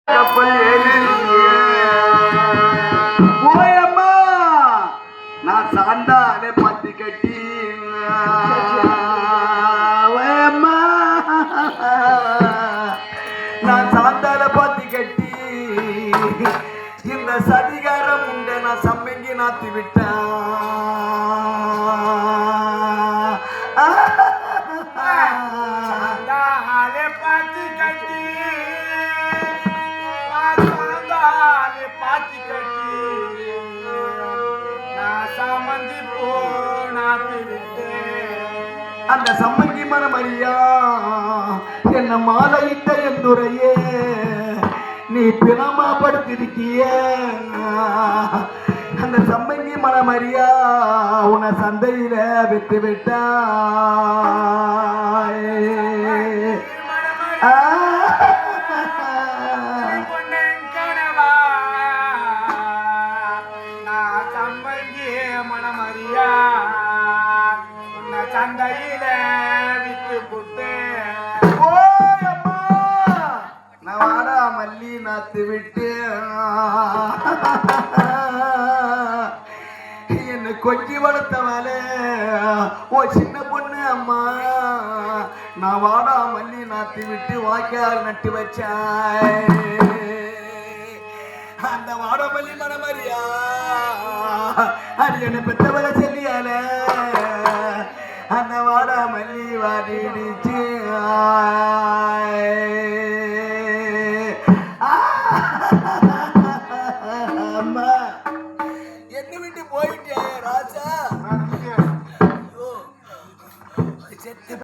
கப்பல் ஓயம்மா நான் சாந்தாலே பத்தி கட்டி ஓயம்மா நான் சாந்தால பத்தி கட்டி இந்த சதிகாரம் உண்டு நான் சம்மங்கி நாத்தி விட்டேன் அந்த சம்மங்கி மரமறியா என்ன மாலையிட்ட என் துறையே நீ பிணமா படுத்திருக்கிய அந்த சம்மங்கி மரமறியா உன்னை சந்தையில விட்டு விட்டாய் சந்தையில விட்டு புட்டு நான் வாடா மல்லி நாத்து விட்டு என்ன கொஞ்சி வளர்த்தவள ஓ சின்ன பொண்ணு அம்மா நான் வாடா மல்லி நாத்து விட்டு வாய்க்கால் நட்டு வச்சாய் அந்த வாடா மல்லி மனமரியா அது என்ன பெத்தவளை சொல்லியால அந்த வாடா மல்லி வாடிடுச்சு